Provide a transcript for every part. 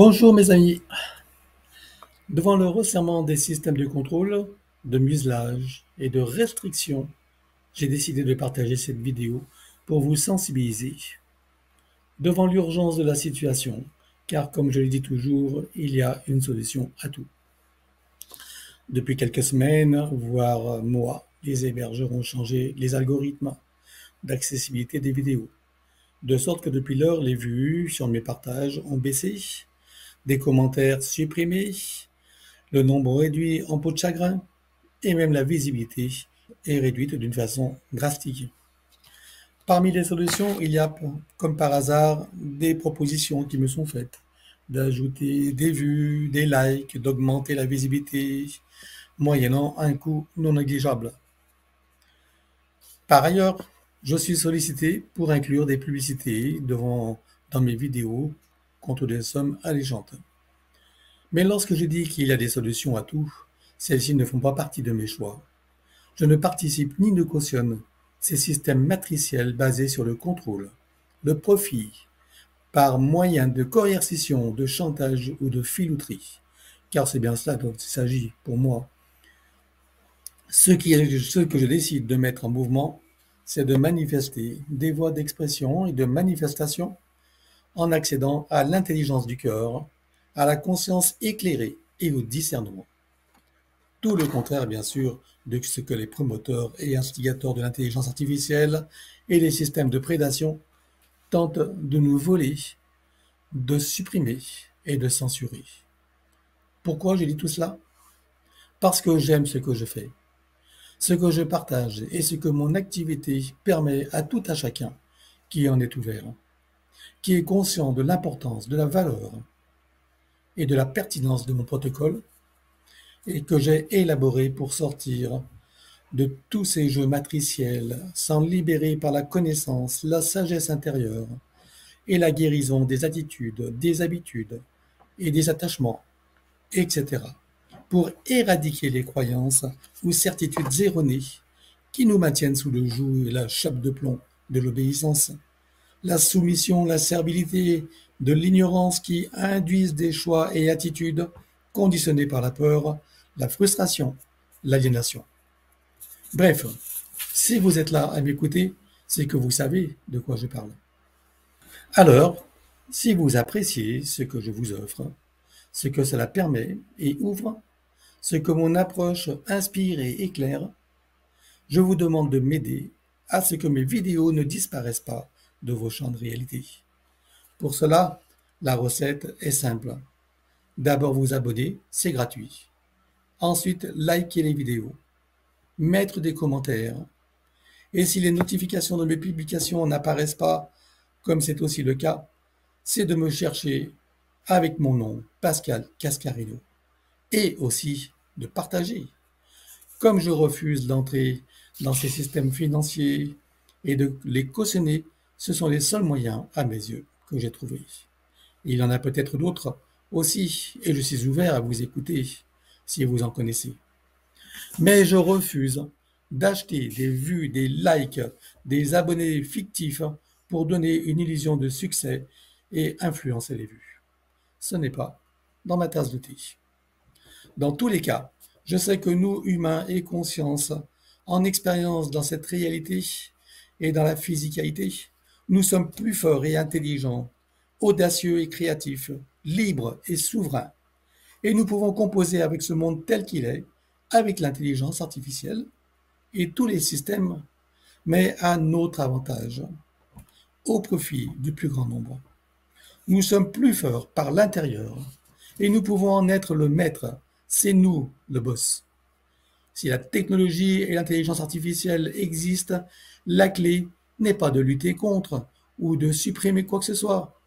Bonjour mes amis. Devant le resserrement des systèmes de contrôle, de muselage et de restriction, j'ai décidé de partager cette vidéo pour vous sensibiliser devant l'urgence de la situation, car comme je le dis toujours, il y a une solution à tout. Depuis quelques semaines, voire mois, les hébergeurs ont changé les algorithmes d'accessibilité des vidéos, de sorte que depuis lors, les vues sur mes partages ont baissé, des commentaires supprimés, le nombre réduit en peau de chagrin et même la visibilité est réduite d'une façon drastique. Parmi les solutions, il y a, comme par hasard, des propositions qui me sont faites d'ajouter des vues, des likes, d'augmenter la visibilité, moyennant un coût non négligeable. Par ailleurs, je suis sollicité pour inclure des publicités dans mes vidéos contre des sommes alléchantes. Mais lorsque je dis qu'il y a des solutions à tout, celles-ci ne font pas partie de mes choix. Je ne participe ni ne cautionne ces systèmes matriciels basés sur le contrôle, le profit, par moyen de coercition, de chantage ou de filouterie, car c'est bien cela dont il s'agit pour moi. Ce que je décide de mettre en mouvement, c'est de manifester des voies d'expression et de manifestation en accédant à l'intelligence du cœur, à la conscience éclairée et au discernement. Tout le contraire, bien sûr, de ce que les promoteurs et instigateurs de l'intelligence artificielle et les systèmes de prédation tentent de nous voler, de supprimer et de censurer. Pourquoi je dis tout cela? Parce que j'aime ce que je fais, ce que je partage et ce que mon activité permet à tout un chacun qui en est ouvert, qui est conscient de l'importance, de la valeur et de la pertinence de mon protocole et que j'ai élaboré pour sortir de tous ces jeux matriciels, s'en libérer par la connaissance, la sagesse intérieure et la guérison des attitudes, des habitudes et des attachements, etc., pour éradiquer les croyances ou certitudes erronées qui nous maintiennent sous le joug et la chape de plomb de l'obéissance, la soumission, la servilité, de l'ignorance qui induisent des choix et attitudes conditionnés par la peur, la frustration, l'aliénation. Bref, si vous êtes là à m'écouter, c'est que vous savez de quoi je parle. Alors, si vous appréciez ce que je vous offre, ce que cela permet et ouvre, ce que mon approche inspire et éclaire, je vous demande de m'aider à ce que mes vidéos ne disparaissent pas de vos champs de réalité. Pour cela, la recette est simple. D'abord vous abonner, c'est gratuit. Ensuite, liker les vidéos, mettre des commentaires. Et si les notifications de mes publications n'apparaissent pas, comme c'est aussi le cas, c'est de me chercher avec mon nom, Pascal Cascarino, et aussi de partager. Comme je refuse d'entrer dans ces systèmes financiers et de les cautionner, ce sont les seuls moyens, à mes yeux, que j'ai trouvés. Il y en a peut-être d'autres aussi, et je suis ouvert à vous écouter si vous en connaissez. Mais je refuse d'acheter des vues, des likes, des abonnés fictifs pour donner une illusion de succès et influencer les vues. Ce n'est pas dans ma tasse de thé. Dans tous les cas, je sais que nous, humains et conscience, en expérience dans cette réalité et dans la physicalité, nous sommes plus forts et intelligents, audacieux et créatifs, libres et souverains. Et nous pouvons composer avec ce monde tel qu'il est, avec l'intelligence artificielle et tous les systèmes, mais à notre avantage, au profit du plus grand nombre. Nous sommes plus forts par l'intérieur et nous pouvons en être le maître. C'est nous le boss. Si la technologie et l'intelligence artificielle existent, la clé n'est pas de lutter contre ou de supprimer quoi que ce soit.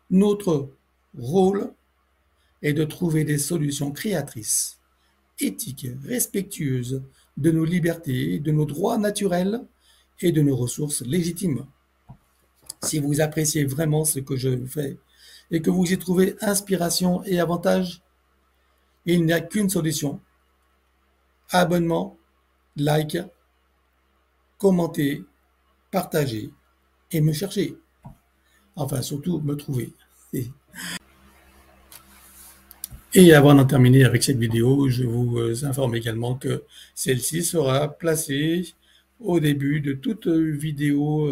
Notre rôle est de trouver des solutions créatrices, éthiques, respectueuses de nos libertés, de nos droits naturels et de nos ressources légitimes. Si vous appréciez vraiment ce que je fais et que vous y trouvez inspiration et avantage, il n'y a qu'une solution. Abonnement, like, commenter, partager et me chercher. Enfin, surtout me trouver. Et avant d'en terminer avec cette vidéo, je vous informe également que celle-ci sera placée au début de toute vidéo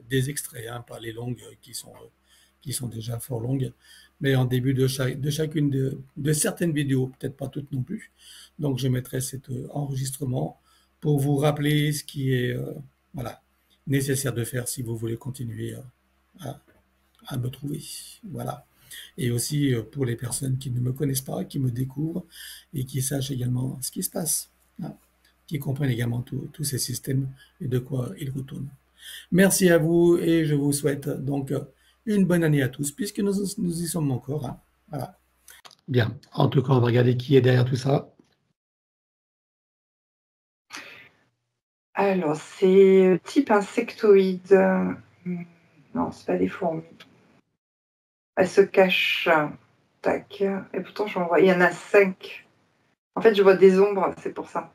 des extraits, hein, pas les longues qui sont déjà fort longues, mais en début de chacune de certaines vidéos, peut-être pas toutes non plus. Donc je mettrai cet enregistrement pour vous rappeler ce qui est voilà, nécessaire de faire si vous voulez continuer à, à me trouver. Voilà. Et aussi pour les personnes qui ne me connaissent pas, qui me découvrent et qui sachent également ce qui se passe, hein, qui comprennent également tous ces systèmes et de quoi ils retournent. Merci à vous et je vous souhaite donc une bonne année à tous puisque nous y sommes encore, hein. Voilà. Bien. En tout cas, on va regarder qui est derrière tout ça. Alors, c'est type insectoïde. Non, c'est pas des fourmis. Elles se cachent. Tac. Et pourtant, j'en vois. Il y en a 5. En fait, je vois des ombres, c'est pour ça.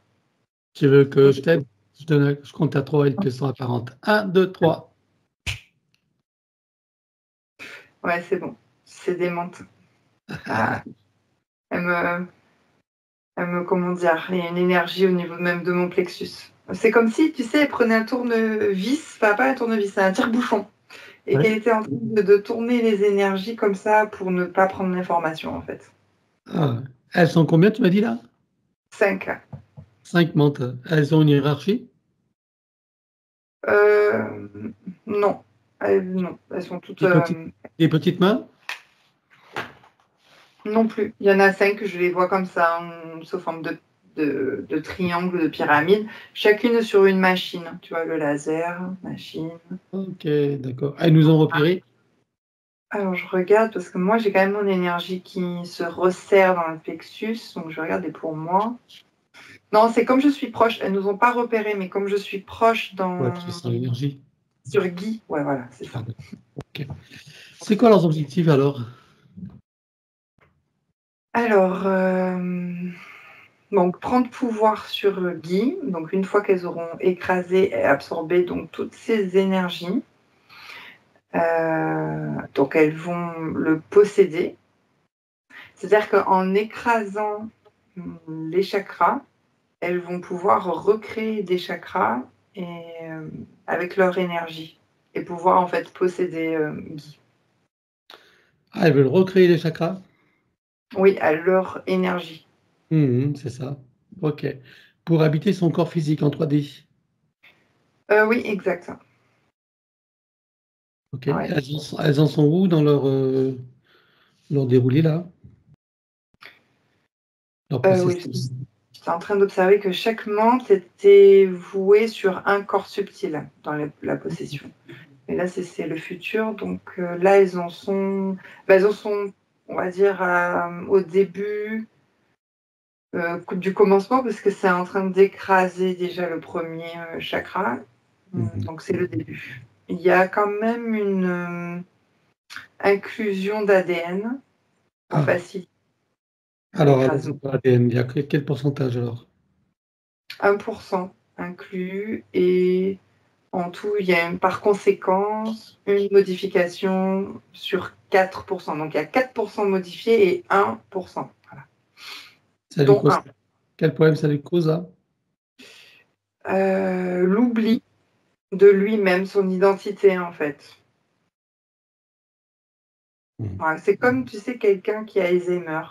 Tu veux que je t'aide? Je compte à 3 et elles te sont apparentes. 1, 2, 3. Ouais, c'est bon. C'est des menthes. Ah, comment dire, il y a une énergie au niveau même de mon plexus. C'est comme si, tu sais, elle prenait un tournevis, enfin pas un tournevis, c'est un tire-bouchon, et Ouais. qu'elle était en train de tourner les énergies comme ça pour ne pas prendre l'information, en fait. Ah, elles sont combien, tu m'as dit là? 5. 5 menthes. Elles ont une hiérarchie? Non. Non, elles sont toutes... Des petites mains? Non plus. Il y en a 5, je les vois comme ça, sous forme de triangle, de pyramide, chacune sur une machine. Tu vois, le laser, machine. Ok, d'accord. Elles nous ont repérés? Alors, je regarde parce que moi, j'ai quand même mon énergie qui se resserre dans le plexus, donc je regarde et pour moi. Non, c'est comme je suis proche. Elles nous ont pas repéré, mais comme je suis proche Ouais, tu sens l'énergie. sur Guy. Ouais, voilà, c'est ça. Ok. C'est quoi leurs objectifs alors? Alors, donc prendre pouvoir sur Guy. Donc, une fois qu'elles auront écrasé et absorbé donc toutes ces énergies, donc elles vont le posséder. C'est-à-dire qu'en écrasant les chakras, elles vont pouvoir recréer des chakras et, avec leur énergie et pouvoir en fait posséder Guy. Ah, elles veulent recréer les chakras? Oui, à leur énergie. C'est ça. Ok. Pour habiter son corps physique en 3D. Oui, exact. Ok. Ouais. Elles en sont où dans leur déroulé là? Leur Oui, processus? j'étais en train d'observer que chaque menthe était vouée sur un corps subtil dans la possession. Et là, c'est le futur. Donc là, elles en sont, on va dire, au début du commencement, parce que c'est en train d'écraser déjà le premier chakra. Donc c'est le début. Il y a quand même une inclusion d'ADN pour faciliter Alors, l'écrasement. ADN, il y a quel pourcentage alors? 1% inclus et en tout, il y a par conséquent une modification sur 4%. Donc il y a 4% modifiés et 1%. Voilà. Ça lui Dont cause quel problème ça lui cause là? l'oubli de lui-même, son identité en fait. Voilà, c'est comme, tu sais, quelqu'un qui a Alzheimer,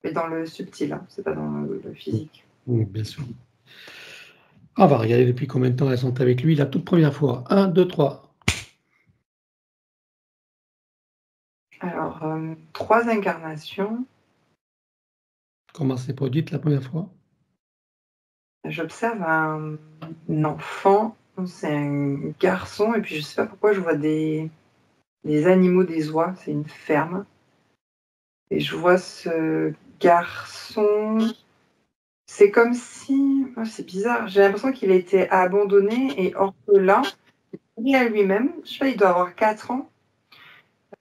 mais dans le subtil, hein, c'est pas dans le physique. Bien sûr. On va regarder depuis combien de temps elles sont avec lui la toute première fois. 1, 2, 3. Alors, 3 incarnations. Comment s'est produite la première fois? J'observe un enfant, c'est un garçon, et puis je sais pas pourquoi je vois des animaux, des oies, c'est une ferme. Et je vois ce garçon, c'est comme si, oh, c'est bizarre, j'ai l'impression qu'il a été abandonné et orphelin, lié à lui-même. Je sais pas, il doit avoir 4 ans.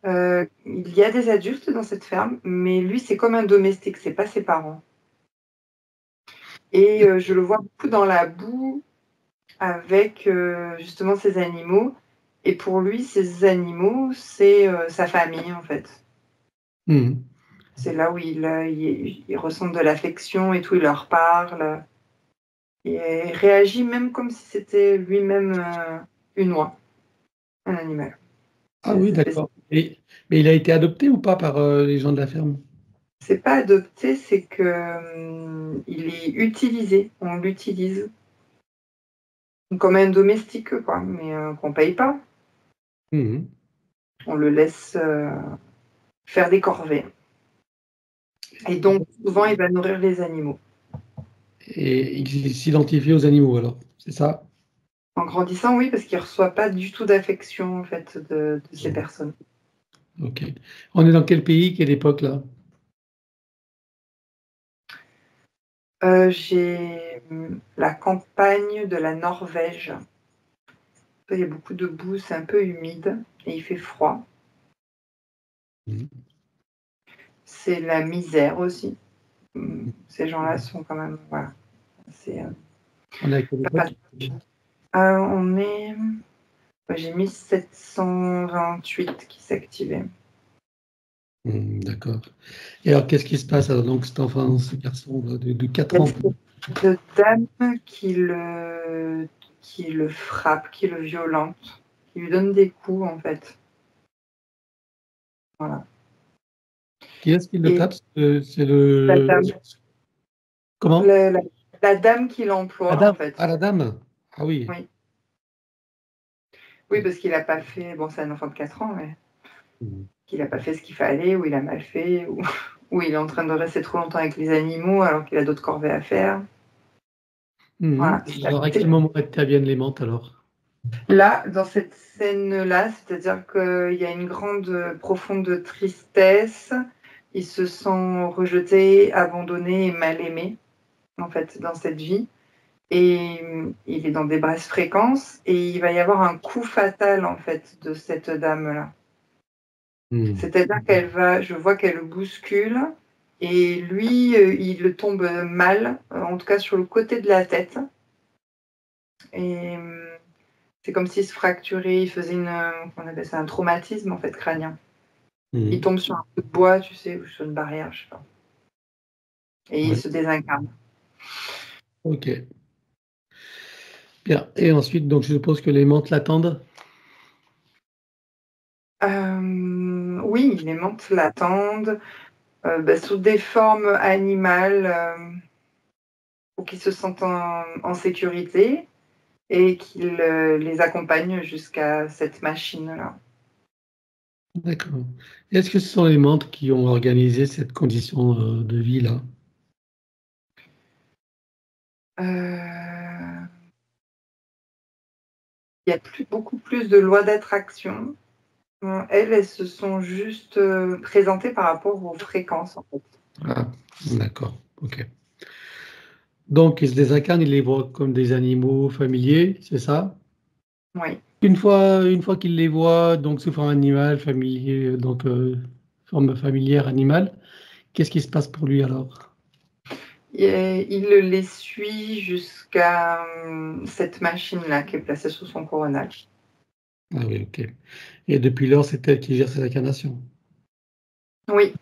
Il y a des adultes dans cette ferme, mais lui, c'est comme un domestique, c'est pas ses parents. Et je le vois beaucoup dans la boue avec justement ces animaux. Et pour lui, ces animaux, c'est sa famille, en fait. C'est là où il ressent de l'affection et tout, il leur parle. Et il réagit même comme si c'était lui-même une oie, un animal. Ah oui, d'accord. Mais il a été adopté ou pas par les gens de la ferme? C'est pas adopté, c'est que il est utilisé. On l'utilise comme un domestique, quoi, mais qu'on paye pas. Mhm. On le laisse faire des corvées. Et donc, souvent, il va nourrir les animaux. Et il s'identifie aux animaux, alors, c'est ça? En grandissant, oui, parce qu'il reçoit pas du tout d'affection, en fait, de ces personnes. Ok. On est dans quel pays, quelle époque, là? J'ai la campagne de la Norvège. Il y a beaucoup de boue, c'est un peu humide et il fait froid. Mhm. C'est la misère aussi. Ces gens-là sont quand même, voilà. On est à quelle époque? On est, j'ai mis 728 qui s'activait. D'accord. Et alors, qu'est-ce qui se passe alors, donc, cet enfant, ce garçon de 4 ans? De dame qui le frappe, qui le violente, qui lui donne des coups en fait. Voilà. Qui est-ce qui le Et tape? C'est la le... dame, Comment? la dame qui La l'emploie en dame? fait. Ah, la dame. Ah oui. Oui, oui, parce qu'il n'a pas fait. Bon, c'est un enfant de 4 ans, mais Mhm. qu'il n'a pas fait ce qu'il fallait, ou il a mal fait, ou, ou il est en train de rester trop longtemps avec les animaux alors qu'il a d'autres corvées à faire. Voilà. Alors, à quel moment interviennent les mantes, alors? Là, dans cette scène-là, c'est-à-dire qu'il y a une grande, profonde tristesse. Il se sent rejeté, abandonné et mal aimé, en fait, dans cette vie. Et il est dans des basses fréquences et il va y avoir un coup fatal, en fait, de cette dame-là. C'est-à-dire je vois qu'elle le bouscule et lui, il tombe mal, en tout cas sur le côté de la tête. Et c'est comme s'il se fracturait, il faisait on appelle ça un traumatisme en fait crânien. Il tombe sur un bout de bois, tu sais, ou sur une barrière, je sais pas. Et il Ouais. se désincarne. Ok. Bien. Et ensuite, donc, je suppose que les mantes l'attendent? Oui, les mantes l'attendent sous des formes animales pour qu'ils se sentent en sécurité et qu'ils les accompagnent jusqu'à cette machine-là. D'accord. Est-ce que ce sont les mantes qui ont organisé cette condition de vie-là? Il y a beaucoup plus de lois d'attraction. Elles se sont juste présentées par rapport aux fréquences, en fait. Ah, d'accord. Ok. Donc, ils se désincarnent, ils les voient comme des animaux familiers, c'est ça? Oui. Une fois qu'ils les voient, donc sous forme animale, familier, donc forme familière animale, qu'est-ce qui se passe pour lui alors? Et il les suit jusqu'à cette machine-là qui est placée sous son coronal. Ah oui, ok. Et depuis lors, c'est elle qui gère ses incarnations. Oui,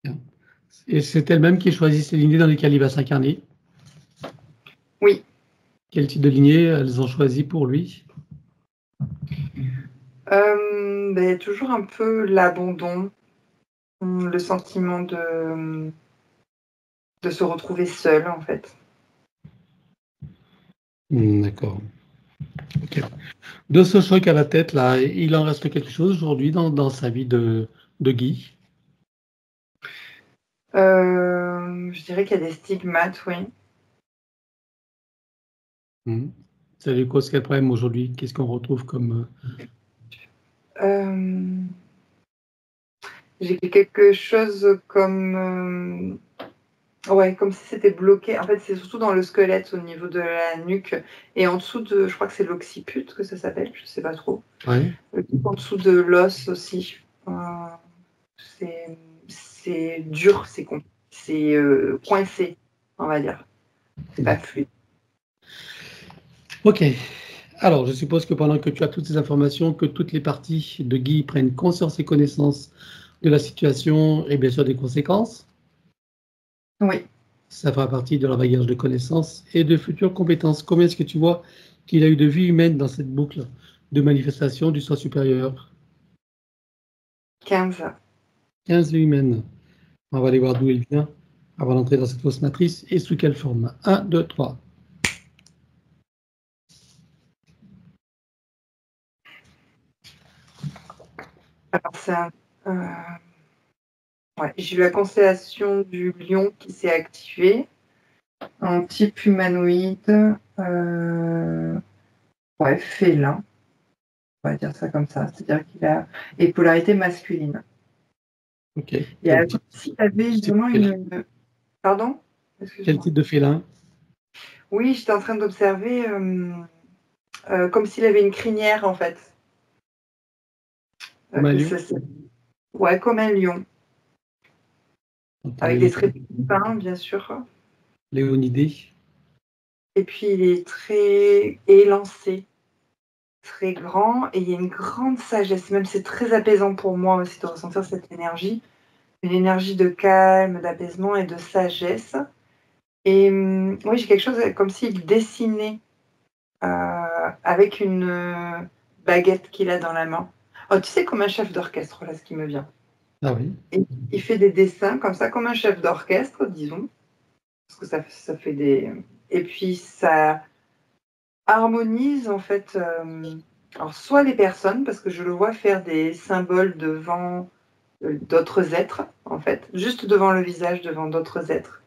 Bien. Et c'est elle-même qui choisit ces lignées dans lesquelles il va s'incarner. oui. Quel type de lignée elles ont choisi pour lui? Toujours un peu l'abandon, le sentiment de se retrouver seul, en fait. D'accord. Ok. De ce choc à la tête, là, il en reste quelque chose aujourd'hui dans sa vie de Guy? Je dirais qu'il y a des stigmates, oui. Mhm. Ça lui cause quel problème aujourd'hui? Qu'est-ce qu'on retrouve comme... Euh, j'ai quelque chose comme ouais, comme si c'était bloqué. En fait, c'est surtout dans le squelette, au niveau de la nuque et en dessous je crois que c'est l'occiput que ça s'appelle, je sais pas trop. Ouais. En dessous de l'os aussi. C'est dur, c'est coincé, on va dire. C'est pas fluide. Ok. Alors, je suppose que pendant que tu as toutes ces informations, que toutes les parties de Guy prennent conscience et connaissance de la situation et bien sûr des conséquences. Oui. Ça fera partie de leur bagage de connaissances et de futures compétences. Combien est-ce que tu vois qu'il a eu de vie humaine dans cette boucle de manifestation du soi supérieur? 15. 15 vies humaines. On va aller voir d'où il vient avant d'entrer dans cette fausse matrice et sous quelle forme. 1, 2, 3. Alors, ouais, j'ai eu la constellation du lion qui s'est activée en type humanoïde, ouais, félin, on va dire ça comme ça, c'est-à-dire qu'il a et polarité masculine. Ok. Et alors, s'il avait vraiment une... Pardon? Quel Excuse-moi. type de félin? Oui, j'étais en train d'observer comme s'il avait une crinière, en fait. Comme un lion? Ouais, comme un lion. Donc, Avec des traits fins, bien sûr. léonidé. Et puis, il est très élancé, très grand, et il y a une grande sagesse. Même c'est très apaisant pour moi aussi de ressentir cette énergie. Une énergie de calme, d'apaisement et de sagesse. Et oui, j'ai quelque chose comme s'il dessinait avec une baguette qu'il a dans la main. Oh, tu sais, comme un chef d'orchestre, là, ce qui me vient. Ah oui. Et il fait des dessins comme ça, comme un chef d'orchestre, disons. Parce que ça fait des... Et puis, ça harmonise, en fait, alors, soit les personnes, parce que je le vois faire des symboles devant d'autres êtres, en fait, juste devant le visage, devant d'autres êtres.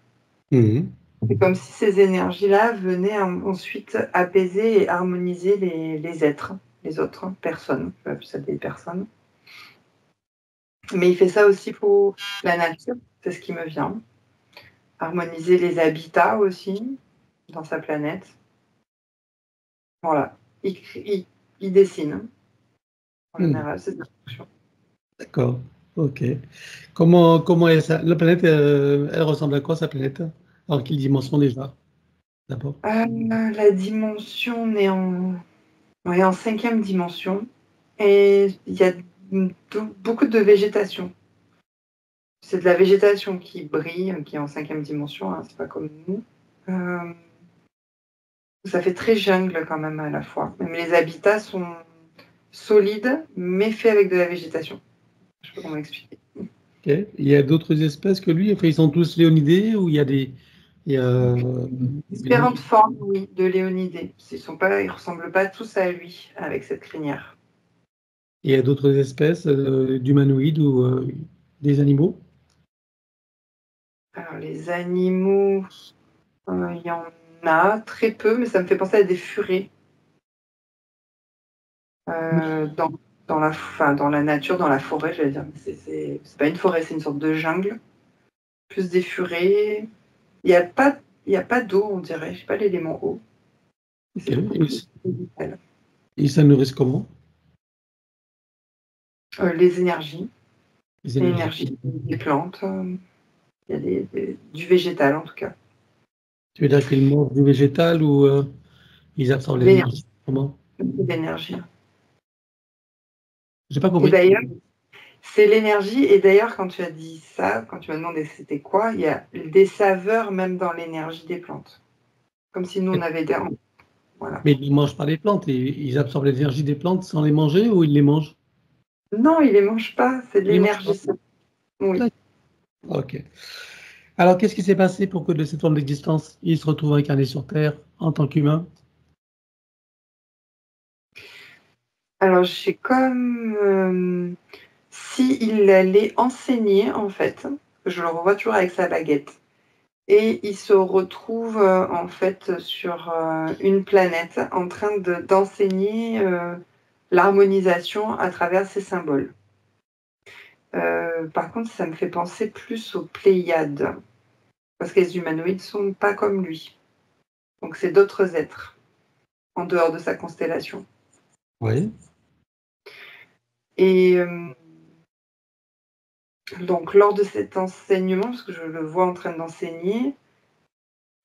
Mhm. C'est comme si ces énergies-là venaient ensuite apaiser et harmoniser les êtres, les autres personnes. Je vais appeler ça des personnes. Mais il fait ça aussi pour la nature, c'est ce qui me vient. Harmoniser les habitats aussi dans sa planète. Voilà. Il dessine. En général, c'est ça. D'accord. Ok. Comment est ça? La planète, elle ressemble à quoi, sa planète? En quelle dimension déjà? D'abord. La dimension, on est en 5e dimension. Et il y a beaucoup de végétation. C'est de la végétation qui brille, qui est en 5e dimension, hein, c'est pas comme nous. Ça fait très jungle quand même à la fois. Même les habitats sont solides, mais faits avec de la végétation. Je sais pas comment expliquer. Ok. Il y a d'autres espèces que lui? Enfin, ils sont tous léonidés ou il y a des... Il y a... Différentes formes, oui, de léonidés. Ils ressemblent pas tous à lui, avec cette crinière. Il y a d'autres espèces d'humanoïdes ou des animaux? Alors, les animaux, il y en a très peu, mais ça me fait penser à des furets. Dans la nature, dans la forêt, j'allais dire. C'est pas une forêt, c'est une sorte de jungle. Plus des furets. Il y a pas d'eau, on dirait. Je sais pas l'élément eau. C'est Ok. beaucoup plus végétal. Ils se nourrissent comment? Les énergies. Les énergies. L'énergie des plantes. Il y a du végétal, en tout cas. Tu veux dire qu'ils mangent du végétal ou ils absorbent L'énergie. l'énergie? Comment? L'énergie. J'ai pas Et compris. d'ailleurs, c'est l'énergie. Et d'ailleurs, quand tu as dit ça, quand tu m'as demandé c'était quoi, il y a des saveurs même dans l'énergie des plantes. Comme si nous, on avait des... Voilà. Mais ils ne mangent pas les plantes. Ils absorbent l'énergie des plantes sans les manger ou ils les mangent? Non, ils les mangent pas. C'est de Ils les mangent pas. l'énergie. Oui. D'accord. Ok. Alors, qu'est-ce qui s'est passé pour que de cette forme d'existence, il se retrouve incarné sur Terre en tant qu'humain? Alors, j'ai comme s'il allait enseigner, en fait. Je le revois toujours avec sa baguette. Et il se retrouve, en fait, sur une planète en train d'enseigner l'harmonisation à travers ces symboles. Par contre, ça me fait penser plus aux Pléiades, parce que les humanoïdes ne sont pas comme lui. Donc, c'est d'autres êtres, en dehors de sa constellation. Oui. Et donc, lors de cet enseignement, parce que je le vois en train d'enseigner,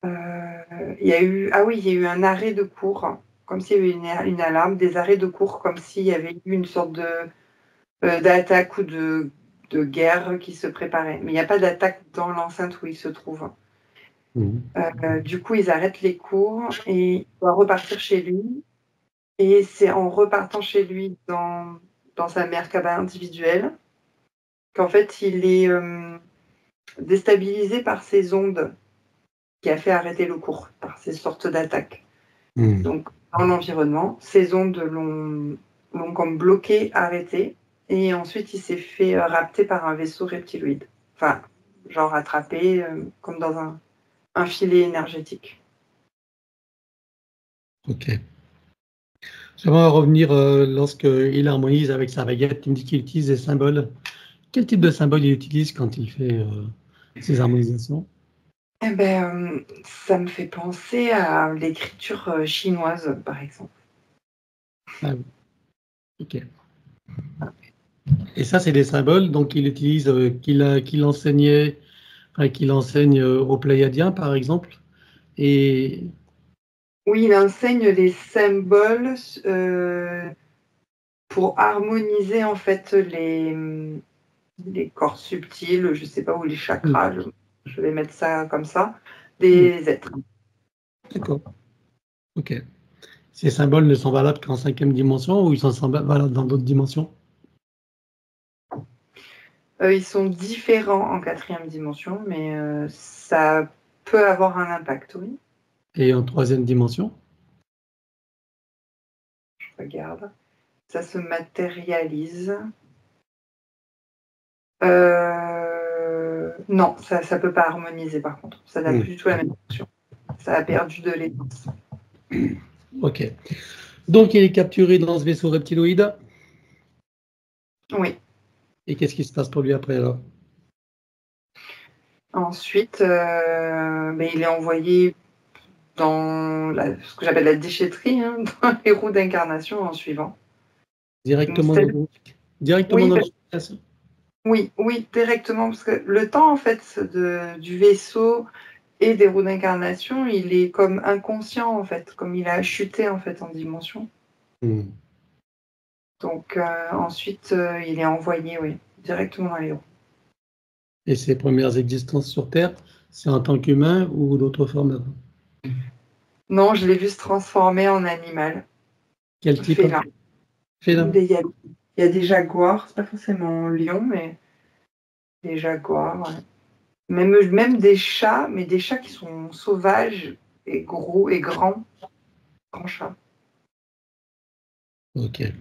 il y a eu un arrêt de cours, comme s'il y avait une alarme, des arrêts de cours, comme s'il y avait eu une sorte d'attaque ou de guerre qui se préparait. Mais il n'y a pas d'attaque dans l'enceinte où il se trouve. Du coup, ils arrêtent les cours et il doit repartir chez lui. Et c'est en repartant chez lui dans sa Merkaba individuelle qu'en fait, il est déstabilisé par ces ondes qui a fait arrêter le cours, par ces sortes d'attaques. Donc, dans l'environnement, ces ondes l'ont comme bloqué, arrêté, et ensuite il s'est fait rapter par un vaisseau reptiloïde. Enfin, genre attrapé comme dans un filet énergétique. Ok. J'aimerais revenir lorsqu'il harmonise avec sa baguette. Tu me dis qu'il utilise des symboles. Quel type de symbole il utilise quand il fait ses harmonisations? Eh ben, ça me fait penser à l'écriture chinoise, par exemple. Ah oui. Ok. Et ça, c'est des symboles donc qu'il utilise, qu'il enseignait, enfin, qu'il enseigne aux Pléiadiens, par exemple. Et Oui, il enseigne les symboles pour harmoniser en fait les corps subtils, je ne sais pas où, les chakras, je vais mettre ça comme ça, des êtres. D'accord. Ok. Ces symboles ne sont valables qu'en 5e dimension ou ils sont valables dans d'autres dimensions? Ils sont différents en 4e dimension, mais ça peut avoir un impact, oui. Et en 3e dimension? Je regarde. Ça se matérialise. Non, ça ne peut pas harmoniser par contre. Ça n'a plus du tout la même fonction. Ça a perdu de l'essence. Ok. Donc il est capturé dans ce vaisseau reptiloïde. Oui. Et qu'est-ce qui se passe pour lui après alors? Ensuite, il est envoyé dans ce que j'appelle la déchetterie, hein, dans les roues d'incarnation en suivant. Directement Oui, dans l'organisation? oui, directement, parce que le temps en fait du vaisseau et des roues d'incarnation, il est comme inconscient en fait, comme il a chuté en fait en dimension. Donc ensuite, il est envoyé, oui, directement dans les roues. Et ses premières existences sur Terre, c'est en tant qu'humain ou d'autres formes avant? Non, je l'ai vu se transformer en animal. Quel type? Félin. Félin. Il y a des jaguars, c'est pas forcément lion, mais des jaguars. Ouais. Même des chats, mais des chats qui sont sauvages et gros et grands. Grands chats. Ok. Et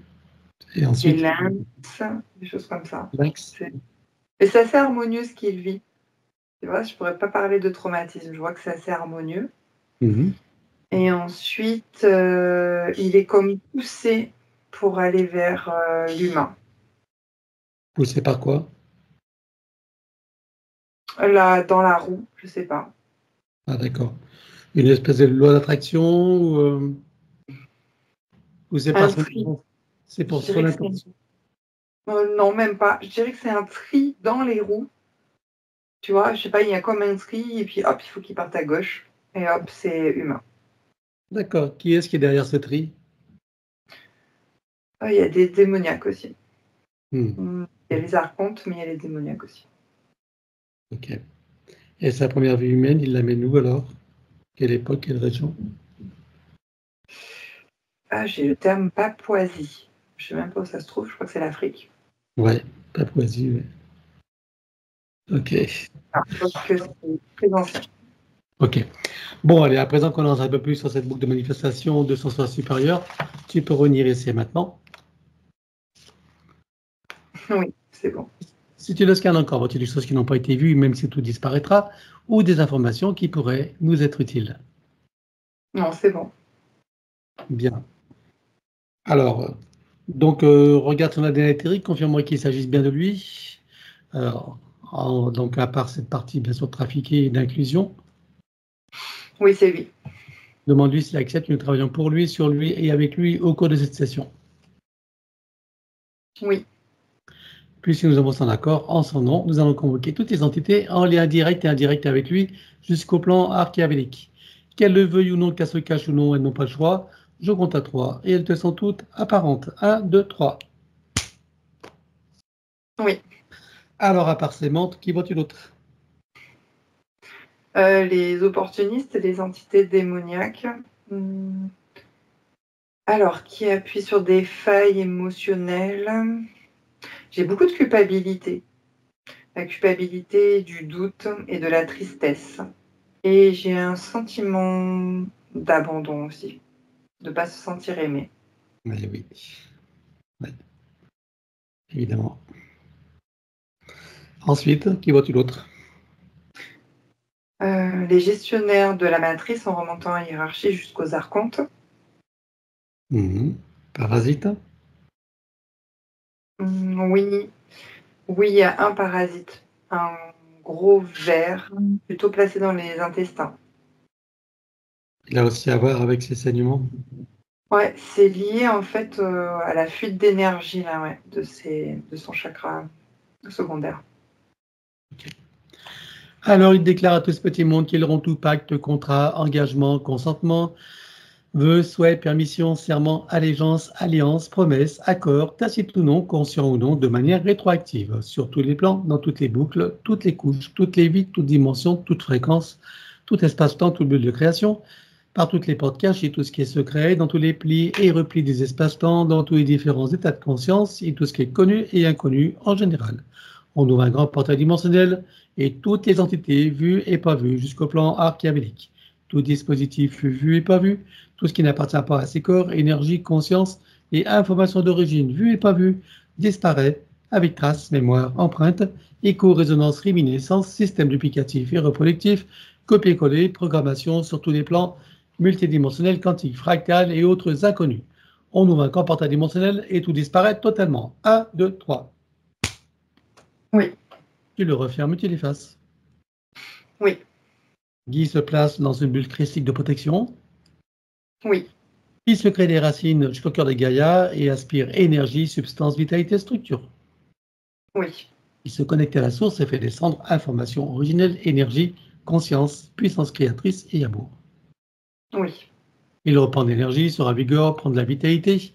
Des ensuite, lynx, des choses comme ça. Lynx. Et c'est assez harmonieux ce qu'il vit. Tu vois, je pourrais pas parler de traumatisme. Je vois que c'est assez harmonieux. Et ensuite, il est comme poussé pour aller vers l'humain. Poussé par quoi? Là, dans la roue, je sais pas. Ah d'accord. Une espèce de loi d'attraction ou c'est pas Un son tri. c'est pour Je son dirais que intention? non, même pas. Je dirais que c'est un tri dans les roues. Tu vois, je sais pas, il y a comme un tri, et puis hop, il faut qu'il parte à gauche. Et hop, c'est humain. D'accord. Qui est-ce qui est derrière ce tri? Il y a des démoniaques aussi. Hmm. Il y a les archontes, mais il y a les démoniaques aussi. Ok. Et sa première vie humaine, il la met où alors? Quelle époque, quelle région? Ah, j'ai le terme Papouasie. Je sais même pas où ça se trouve, je crois que c'est l'Afrique. Ouais, Papouasie, ouais. Ok. Je pense que c'est très ancien. Ok. Bon, allez, à présent qu'on en sait un peu plus sur cette boucle de manifestation de son soi supérieur, tu peux revenir ici et maintenant. Oui, c'est bon. Si tu le scannes encore, vois-tu des choses qui n'ont pas été vues, même si tout disparaîtra, ou des informations qui pourraient nous être utiles? Non, c'est bon. Bien. Alors, donc, regarde son ADN éthérique, confirme-moi qu'il s'agisse bien de lui. Alors, donc, à part cette partie, bien sûr, trafiquée et d'inclusion, Oui, c'est lui. demande-lui s'il accepte que nous travaillons pour lui, sur lui et avec lui au cours de cette session. Oui. Puisque nous avons son accord, en son nom, nous allons convoquer toutes les entités en lien direct et indirect avec lui jusqu'au plan archéavélique. Qu'elles le veuillent ou non, qu'elles se cachent ou non, elles n'ont pas le choix. Je compte à 3 et elles te sont toutes apparentes. 1, 2, 3. Oui. Alors, à part ces montres, qui vois-tu d'autre? Les opportunistes, les entités démoniaques. Hmm. Alors, qui appuie sur des failles émotionnelles? J'ai beaucoup de culpabilité. La culpabilité, du doute et de la tristesse. Et j'ai un sentiment d'abandon aussi, de ne pas se sentir aimé. Oui, oui. Ouais, évidemment. Ensuite, qui vois-tu d'autre? Les gestionnaires de la matrice en remontant la hiérarchie jusqu'aux archontes. Mhm. Parasite? Oui, oui, il y a un parasite, un gros ver, plutôt placé dans les intestins. Il a aussi à voir avec ses saignements. Ouais, c'est lié en fait à la fuite d'énergie là, ouais, de son chakra secondaire. Alors, il déclare à tout ce petit monde qu'ils rompt tout pacte, contrat, engagement, consentement, vœux, souhaits, permission, serment, allégeance, alliance, promesse, accord, tacite ou non, conscient ou non, de manière rétroactive, sur tous les plans, dans toutes les boucles, toutes les couches, toutes les vies, toutes dimensions, toutes fréquences, tout espace-temps, tout bulle de création, par toutes les portes cachées, tout ce qui est secret, dans tous les plis et replis des espaces-temps, dans tous les différents états de conscience et tout ce qui est connu et inconnu en général. On ouvre un grand portail dimensionnel et toutes les entités vues et pas vues jusqu'au plan archéabélique. Tout dispositif vu et pas vu, tout ce qui n'appartient pas à ces corps, énergie, conscience et information d'origine vue et pas vue disparaît avec traces, mémoire, empreinte, écho, résonance, réminiscence, système duplicatif et reproductif, copier-coller, programmation sur tous les plans multidimensionnels, quantiques, fractales et autres inconnus. On ouvre un camp portail dimensionnel et tout disparaît totalement. 1, 2, 3. Oui, Tu le refermes, tu l'effaces. oui, Guy se place dans une bulle christique de protection. oui, Il se crée des racines jusqu'au cœur de Gaïa et aspire énergie, substance, vitalité, structure. oui, Il se connecte à la source et fait descendre information originelle, énergie, conscience, puissance créatrice et amour. oui, Il reprend de l'énergie, se ravigore, prend de la vitalité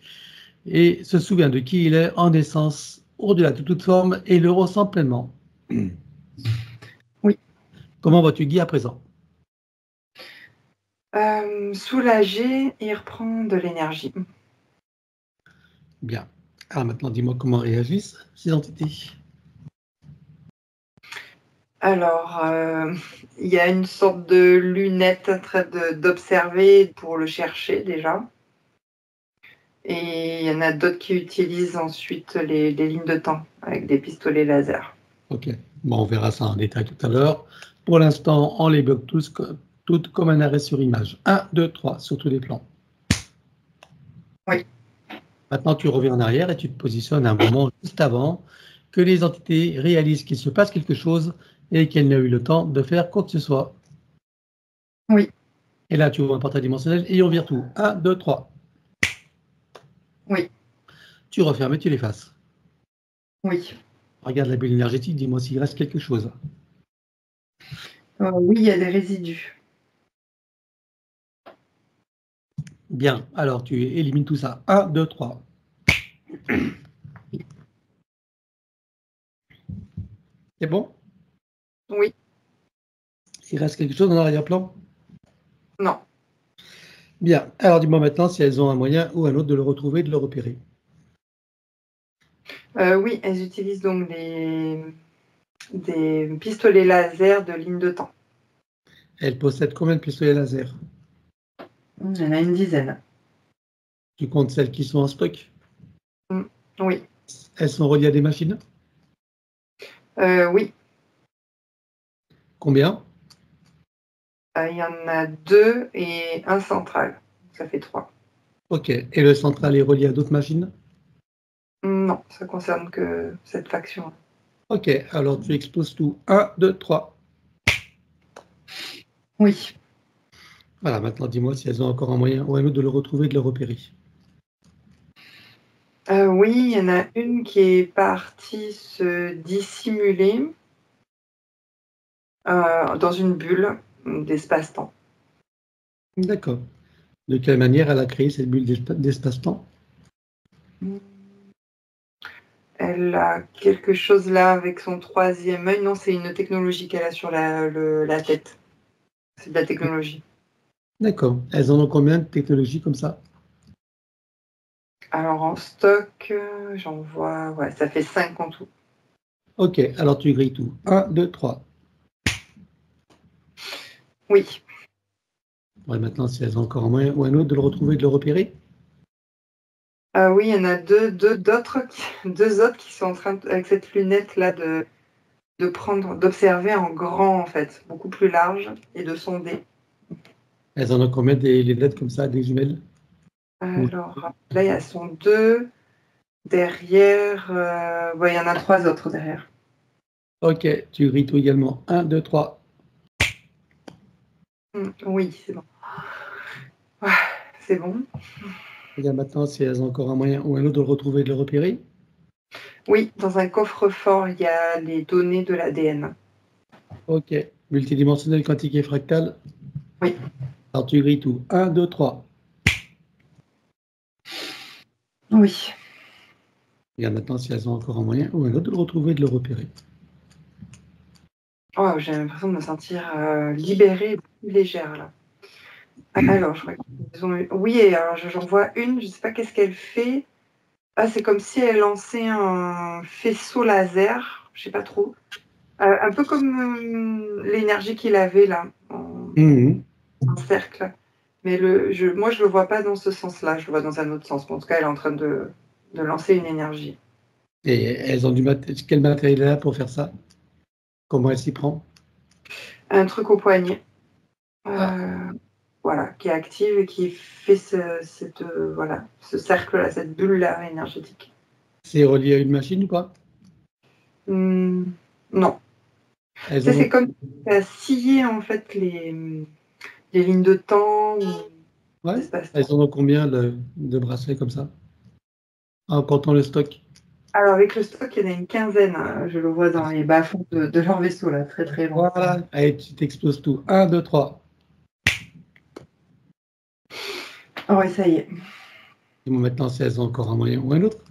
et se souvient de qui il est en essence, au-delà de toute forme, et le ressent pleinement. oui. Comment vas-tu, Guy, à présent? Soulagé, il reprend de l'énergie. Bien. Alors maintenant, dis-moi comment réagissent ces entités. Alors, il y a une sorte de lunette en train d'observer pour le chercher déjà. Et il y en a d'autres qui utilisent ensuite les lignes de temps avec des pistolets laser. Ok. Bon, on verra ça en détail tout à l'heure. Pour l'instant, on les bloque tous, toutes comme un arrêt sur image. 1, 2, 3, sur tous les plans. Oui, Maintenant, tu reviens en arrière et tu te positionnes un moment juste avant que les entités réalisent qu'il se passe quelque chose et qu'elles n'aient eu le temps de faire quoi que ce soit. oui, Et là, tu ouvres un portail dimensionnel et on vire tout. 1, 2, 3. oui, Tu refermes et tu l'effaces. oui. Regarde la bulle énergétique, dis-moi s'il reste quelque chose. Oui, il y a des résidus. Bien, alors tu élimines tout ça. 1, 2, 3. C'est bon? Oui, Il reste quelque chose dans l'arrière-plan? non. Bien, alors dis-moi maintenant si elles ont un moyen ou un autre de le retrouver, de le repérer. Oui, elles utilisent donc des pistolets laser de ligne de temps. Elles possèdent combien de pistolets laser? Il y en a une dizaine. Tu comptes celles qui sont en stock? Oui, Elles sont reliées à des machines? oui. Combien? Il y en a deux et un central. Ça fait trois. Ok, et le central est relié à d'autres machines? Non, ça concerne que cette faction. Ok, alors tu exposes tout. 1, 2, 3. Oui. Voilà, maintenant dis-moi si elles ont encore un moyen ou un autre de le retrouver et de le repérer. Oui, il y en a une qui est partie se dissimuler dans une bulle d'espace-temps. D'accord. De quelle manière elle a créé cette bulle d'espace-temps? Elle a quelque chose là avec son troisième œil. Non, c'est une technologie qu'elle a sur la tête. C'est de la technologie. D'accord. Elles en ont combien de technologies comme ça? Alors en stock, j'en vois, ouais, ça fait 5 en tout. Ok, alors tu grilles tout. 1, 2, 3. Oui. Ouais, maintenant, si elles ont encore un moyen ou un autre de le retrouver, de le repérer. Oui, il y en a deux autres qui sont en train, avec cette lunette là, d'observer en grand en fait, beaucoup plus large, et de sonder. Elles en ont combien des lunettes comme ça, des jumelles? Alors là, elles sont deux. Derrière, il y en a 3 autres derrière. Ok, tu grilles tout également. 1, 2, 3. Oui, c'est bon. Ouais, c'est bon. Regarde maintenant si elles ont encore un moyen ou un autre de le retrouver, de le repérer. Oui, dans un coffre-fort, il y a les données de l'ADN. Ok, multidimensionnel, quantique et fractal. Oui. Alors tu grilles tout. 1, 2, 3. Oui. Regarde maintenant si elles ont encore un moyen ou un autre de le retrouver, de le repérer. Oh, j'ai l'impression de me sentir libérée, plus légère là. Alors, je regarde. Oui, et alors j'en vois une, je ne sais pas qu'est-ce qu'elle fait. Ah, c'est comme si elle lançait un faisceau laser, je ne sais pas trop. Un peu comme l'énergie qu'il avait là, en cercle. Mais moi, je ne le vois pas dans ce sens-là, je le vois dans un autre sens. En tout cas, elle est en train de lancer une énergie. Et elles ont quel matériel là pour faire ça? Comment elle s'y prend? Un truc au poignet. Ah, Voilà, qui est active et qui fait voilà, ce cercle-là, cette bulle-là énergétique. c'est relié à une machine ou pas? Non. Tu Elles sais, en c'est ont... comme si ça a scié en fait les lignes de temps ou Ouais. Elles d'espace-temps. en ont combien de bracelets comme ça? En comptant le stock. Alors avec le stock, il y en a une quinzaine. Je le vois dans les bas-fonds de leur vaisseau, là, très très loin. Voilà. Allez, tu t'exploses tout. 1, 2, 3. Oh, ouais, ça y est. Dis-moi maintenant si elles ont encore un moyen ou un autre.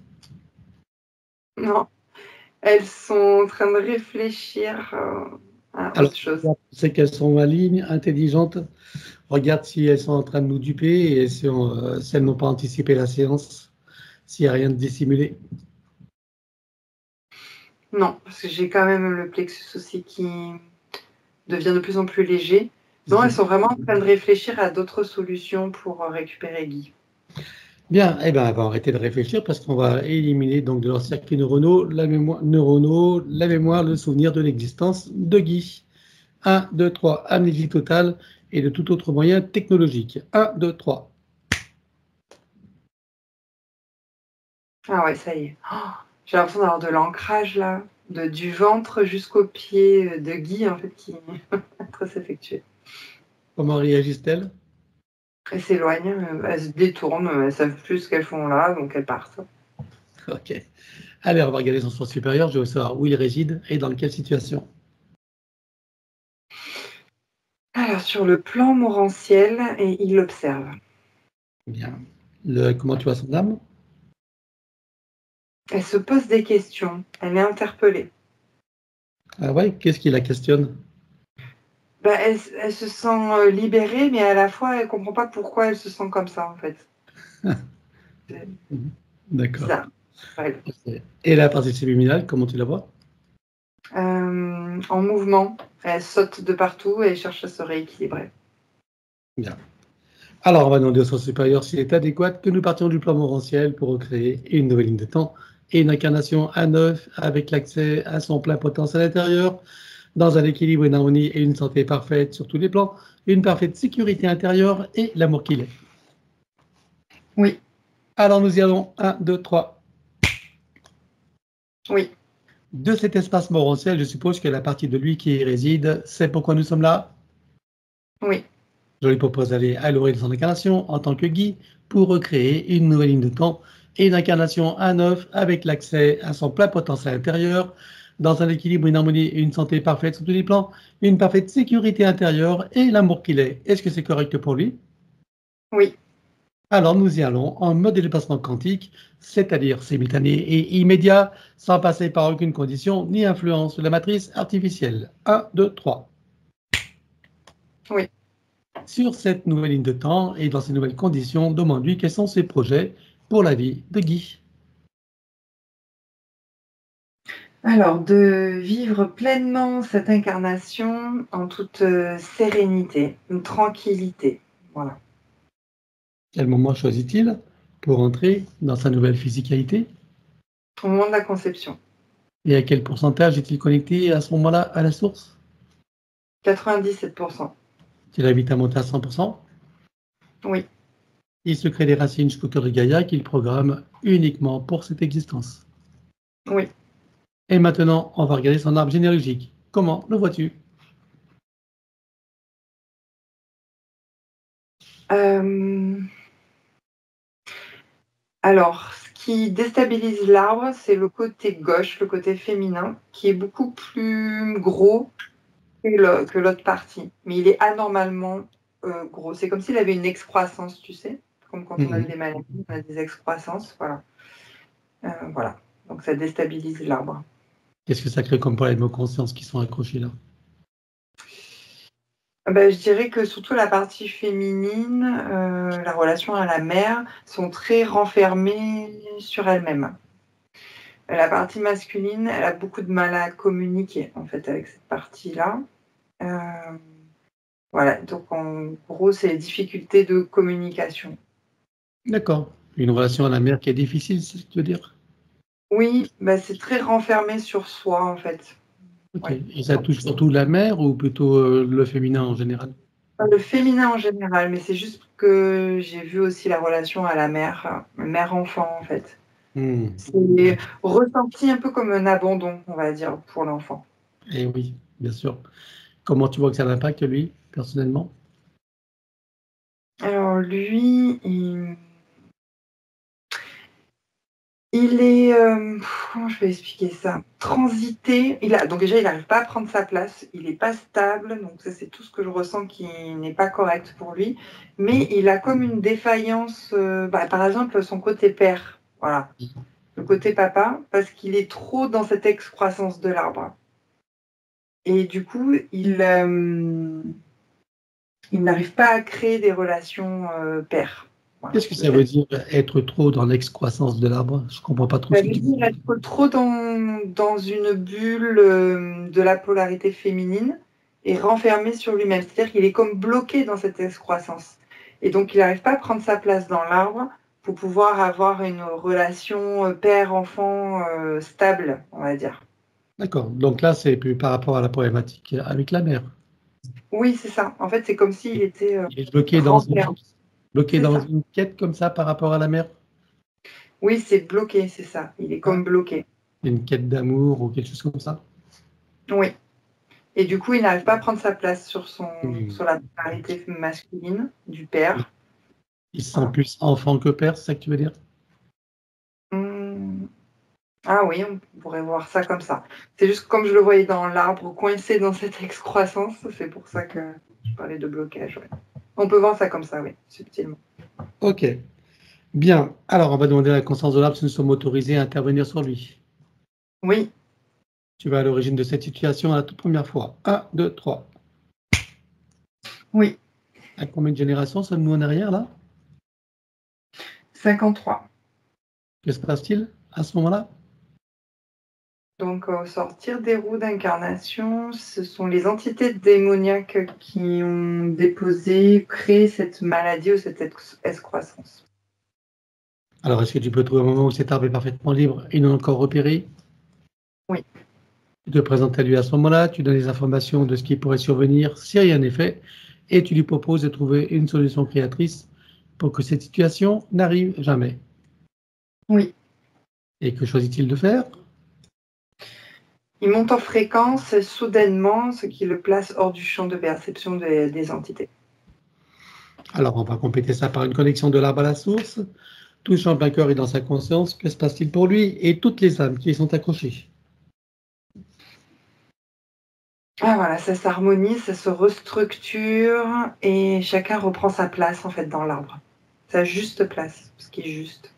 Non, elles sont en train de réfléchir à Alors, autre chose. c'est qu'elles sont malignes, intelligentes. Regarde si elles sont en train de nous duper et si elles n'ont pas anticipé la séance, s'il n'y a rien de dissimulé. Non, parce que j'ai quand même le plexus aussi qui devient de plus en plus léger. Non, elles sont vraiment en train de réfléchir à d'autres solutions pour récupérer Guy. Bien, eh ben, on va arrêter de réfléchir parce qu'on va éliminer donc de leurs circuits la mémoire, le souvenir de l'existence de Guy. 1, 2, 3, amnésie totale et de tout autre moyen technologique. 1, 2, 3. Ah ouais, ça y est. Oh, j'ai l'impression d'avoir de l'ancrage là, du ventre jusqu'aux pieds de Guy en fait qui est en train de s'effectuer. Comment réagissent-elles? Elles s'éloignent, elles se détournent, elles ne savent plus ce qu'elles font là, donc elles partent. Ok. Allez, on va regarder son sens supérieur. Je veux savoir où il réside et dans quelle situation. Alors sur le plan morantiel, et il l'observe. Bien. Comment tu vois son âme? Elle se pose des questions, elle est interpellée. Ah ouais, qu'est-ce qui la questionne? Bah, elle se sent libérée, mais à la fois elle comprend pas pourquoi elle se sent comme ça en fait. C'est D'accord. bizarre. Ouais. Ok. Et la partie subliminale, comment tu la vois? En mouvement, elle saute de partout et cherche à se rééquilibrer. Bien. Alors, on va demander au sens supérieur s'il est adéquat que nous partions du plan morantiel pour recréer une nouvelle ligne de temps et une incarnation à neuf avec l'accès à son plein potentiel intérieur, dans un équilibre, une harmonie et une santé parfaite sur tous les plans, une parfaite sécurité intérieure et l'amour qu'il est. Oui, Alors, nous y allons. 1, 2, 3. oui, De cet espace morantiel, je suppose que la partie de lui qui y réside, c'est pourquoi nous sommes là. oui. Je lui propose d'aller à l'origine de son incarnation en tant que Guy pour recréer une nouvelle ligne de temps et une incarnation à neuf avec l'accès à son plein potentiel intérieur, dans un équilibre, une harmonie et une santé parfaite sur tous les plans, une parfaite sécurité intérieure et l'amour qu'il est. Est-ce que c'est correct pour lui? Oui, Alors, nous y allons en mode de déplacement quantique, c'est-à-dire simultané et immédiat, sans passer par aucune condition ni influence de la matrice artificielle. 1, 2, 3. Oui. Sur cette nouvelle ligne de temps et dans ces nouvelles conditions, demande-lui quels sont ses projets pour la vie de Guy. Alors, de vivre pleinement cette incarnation en toute sérénité, une tranquillité. Voilà. Quel moment choisit-il pour entrer dans sa nouvelle physicalité? Au moment de la conception. Et à quel pourcentage est-il connecté à ce moment-là à la source? 97%. Il invite à monter à 100%. Oui. Il se crée des racines jusqu'au cœur de Gaïa qu'il programme uniquement pour cette existence. Oui. Et maintenant, on va regarder son arbre généalogique. Comment le vois-tu? Alors, ce qui déstabilise l'arbre, c'est le côté gauche, le côté féminin, qui est beaucoup plus gros que l'autre partie. Mais il est anormalement gros. C'est comme s'il avait une excroissance, tu sais, comme quand on a des maladies, on a des excroissances, voilà. Voilà. Donc ça déstabilise l'arbre. Qu'est-ce que ça crée comme problème de conscience qui sont accrochés là? Je dirais que surtout la partie féminine, la relation à la mère, sont très renfermées sur elle-même. La partie masculine, elle a beaucoup de mal à communiquer, en fait, avec cette partie-là. Voilà, donc en gros, c'est les difficultés de communication. D'accord. Une relation à la mère qui est difficile, c'est ce que tu veux dire? Oui, c'est très renfermé sur soi, en fait. Ok. Ouais. Et ça touche surtout la mère ou plutôt le féminin en général? Le féminin en général, mais c'est juste que j'ai vu aussi la relation à la mère-enfant, en fait. Hmm. C'est ressenti un peu comme un abandon, on va dire, pour l'enfant. Eh oui, bien sûr. Comment tu vois que ça l'impacte, lui, personnellement? Alors lui, il est, comment je vais expliquer ça? Transité, donc déjà il n'arrive pas à prendre sa place, il est pas stable, donc ça c'est tout ce que je ressens qui n'est pas correct pour lui. Mais il a comme une défaillance, par exemple son côté père, voilà, le côté papa, parce qu'il est trop dans cette excroissance de l'arbre. Et du coup, il n'arrive pas à créer des relations, père. Voilà, Qu'est-ce que de ça veut cette dire être trop dans l'excroissance de l'arbre? Je comprends pas trop Ça ce que veut tu dis. dire être trop dans une bulle de la polarité féminine et renfermé sur lui-même. C'est-à-dire qu'il est comme bloqué dans cette excroissance. Et donc, il n'arrive pas à prendre sa place dans l'arbre pour pouvoir avoir une relation père-enfant stable, on va dire. D'accord. Donc là, c'est plus par rapport à la problématique avec la mère. Oui, c'est ça. En fait, c'est comme s'il était Il est renfermé. bloqué C'est dans ça. une quête comme ça par rapport à la mère. Oui, c'est bloqué, c'est ça. Il est Hein? comme bloqué. Une quête d'amour ou quelque chose comme ça. Oui. Et du coup, il n'arrive pas à prendre sa place Hmm. sur la polarité masculine du père. Il se sent Voilà. plus enfant que père, c'est ça que tu veux dire? Mmh. Ah oui, on pourrait voir ça comme ça. C'est juste comme je le voyais dans l'arbre, coincé dans cette excroissance, c'est pour ça que je parlais de blocage, ouais. On peut voir ça comme ça, oui, subtilement. Ok. Bien. Alors, on va demander à la conscience de l'arbre si nous sommes autorisés à intervenir sur lui. Oui, Tu vas à l'origine de cette situation à la toute première fois. Un, 2, 3. oui, À combien de générations sommes-nous en arrière, là? 53. Que se passe-t-il à ce moment-là? Donc, au sortir des roues d'incarnation, ce sont les entités démoniaques qui ont déposé, créé cette maladie ou cette excroissance. Alors, est-ce que tu peux trouver un moment où cet arbre est parfaitement libre et non encore repéré? Oui, Tu te présentes à lui à ce moment-là, tu donnes des informations de ce qui pourrait survenir si rien n'est fait, et tu lui proposes de trouver une solution créatrice pour que cette situation n'arrive jamais. oui. Et que choisit-il de faire? Il monte en fréquence soudainement, ce qui le place hors du champ de perception des entités. Alors, on va compléter ça par une connexion de l'arbre à la source. Touchant plein cœur et dans sa conscience, que se passe-t-il pour lui et toutes les âmes qui y sont accrochées? Ah voilà, ça s'harmonise, ça se restructure et chacun reprend sa place en fait dans l'arbre. sa juste place, ce qui est juste.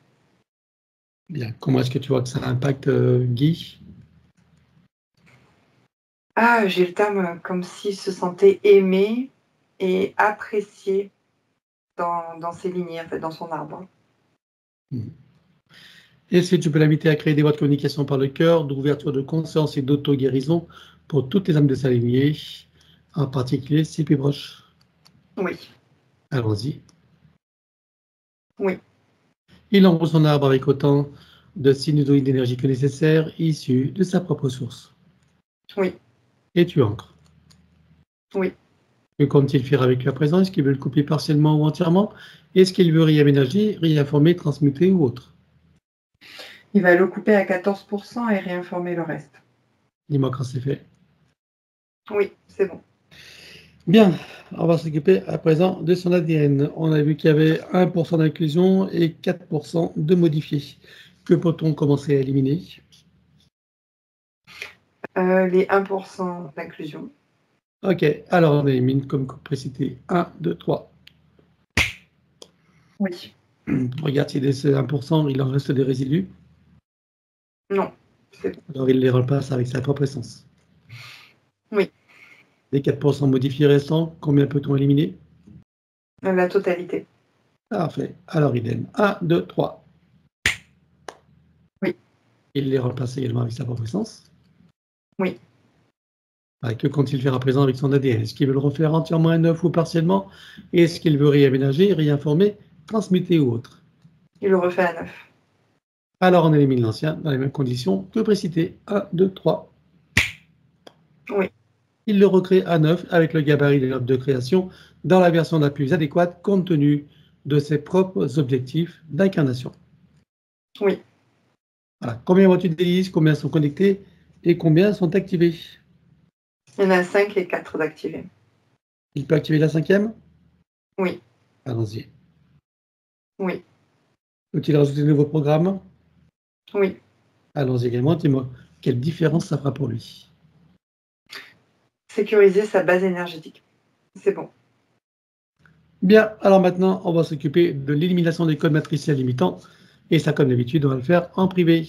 Bien. Comment est-ce que tu vois que ça impacte Guy? Ah, j'ai le terme comme s'il se sentait aimé et apprécié dans ses lignées, en fait, dans son arbre. Est-ce que tu peux l'inviter à créer des voies de communication par le cœur, d'ouverture de conscience et d'auto-guérison pour toutes les âmes de sa lignée, en particulier ses plus proches? Oui, Allons-y. oui, Il enroule son arbre avec autant de sinusoïdes d'énergie que nécessaire, issus de sa propre source. oui, Et tu ancres. oui. Que compte-t-il faire avec la présence? Est-ce qu'il veut le couper partiellement ou entièrement? Est-ce qu'il veut réaménager, réinformer, transmuter ou autre? Il va le couper à 14% et réinformer le reste. Dis-moi quand c'est fait. Oui, c'est bon. Bien, on va s'occuper à présent de son ADN. On a vu qu'il y avait 1% d'inclusion et 4% de modifié. Que peut-on commencer à éliminer? Les 1% d'inclusion. Ok, alors on élimine comme précité 1, 2, 3. Oui. Regarde si de ces 1%, il en reste des résidus. Non, c'est bon. Alors il les repasse avec sa propre essence. Oui. Les 4% modifiés restants, combien peut-on éliminer? La totalité. Parfait. Alors idem. 1, 2, 3. Oui. Il les repasse également avec sa propre essence. Oui. Que compte-t-il faire à présent avec son ADN? Est-ce qu'il veut le refaire entièrement à neuf ou partiellement? Est-ce qu'il veut réaménager, réinformer, transmuter ou autre? Il le refait à 9. Alors on élimine l'ancien dans les mêmes conditions que précité. 1, 2, 3. Oui. Il le recrée à neuf avec le gabarit des notes de création dans la version la plus adéquate compte tenu de ses propres objectifs d'incarnation. Oui. Voilà. Combien vois-tu d'hélices? Combien sont connectés? Et combien sont activés? Il y en a 5 et 4 d'activés. Il peut activer la 5e? Oui. Allons-y. Oui. Peut-il rajouter de nouveaux programmes? Oui. Allons-y également. Dis-moi, quelle différence ça fera pour lui? Sécuriser sa base énergétique. C'est bon. Bien, alors maintenant, on va s'occuper de l'élimination des codes matriciels limitants. Et ça, comme d'habitude, on va le faire en privé.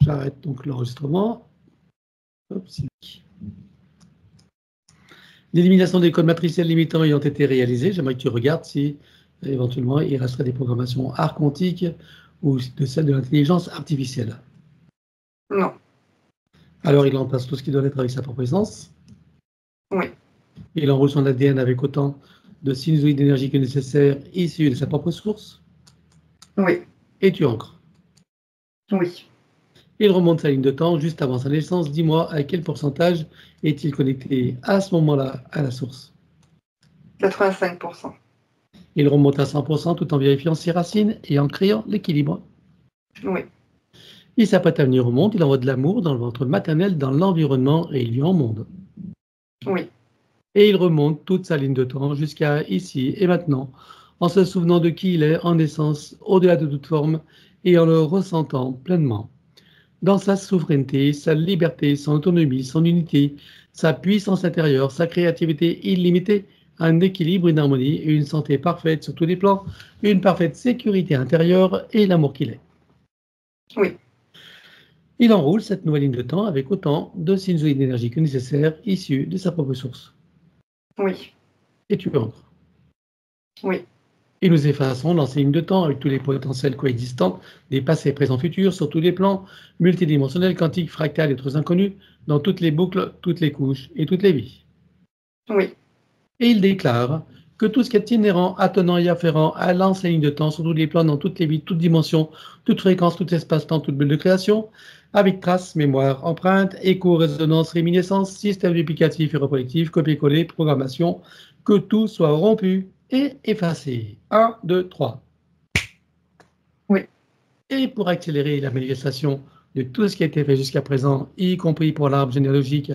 J'arrête donc l'enregistrement. L'élimination des codes matriciels limitants ayant été réalisée, j'aimerais que tu regardes si éventuellement il resterait des programmations archontiques ou de celles de l'intelligence artificielle. Non. Alors il en passe tout ce qui doit être avec sa propre essence. Oui. Il enroule son ADN avec autant de sinusoïdes d'énergie que nécessaire issus de sa propre source. Oui. Et tu ancres. Oui. Il remonte sa ligne de temps juste avant sa naissance. Dis-moi à quel pourcentage est-il connecté à ce moment-là à la source? 85%. Il remonte à 100% tout en vérifiant ses racines et en créant l'équilibre. Oui. Il s'apprête à venir au monde, il envoie de l'amour dans le ventre maternel, dans l'environnement et il vient au monde. Oui. Et il remonte toute sa ligne de temps jusqu'à ici et maintenant, en se souvenant de qui il est en essence, au-delà de toute forme, et en le ressentant pleinement. Dans sa souveraineté, sa liberté, son autonomie, son unité, sa puissance intérieure, sa créativité illimitée, un équilibre, une harmonie et une santé parfaite sur tous les plans, une parfaite sécurité intérieure et l'amour qu'il est. Oui. Il enroule cette nouvelle ligne de temps avec autant de sinusoïdes d'énergie que nécessaire issus de sa propre source. Oui. Et tu entres. Oui. Et nous effaçons l'ancienne ligne de temps avec tous les potentiels coexistants, des passés, présents, futurs, sur tous les plans, multidimensionnels, quantiques, fractales et autres inconnus, dans toutes les boucles, toutes les couches et toutes les vies. Oui. Et il déclare que tout ce qui est inhérent, attenant et afférent à l'ancienne ligne de temps sur tous les plans, dans toutes les vies, toutes dimensions, toutes fréquences, tout espace-temps, toute bulle de création, avec traces, mémoire, empreinte, écho, résonance, réminiscence, système duplicatif et reproductif, copier-coller, programmation, que tout soit rompu et effacé. 1, 2, 3. Oui. Et pour accélérer la manifestation de tout ce qui a été fait jusqu'à présent, y compris pour l'arbre généalogique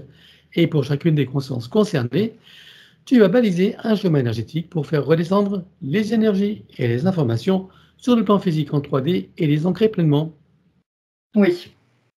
et pour chacune des consciences concernées, tu vas baliser un chemin énergétique pour faire redescendre les énergies et les informations sur le plan physique en 3D et les ancrer pleinement. Oui.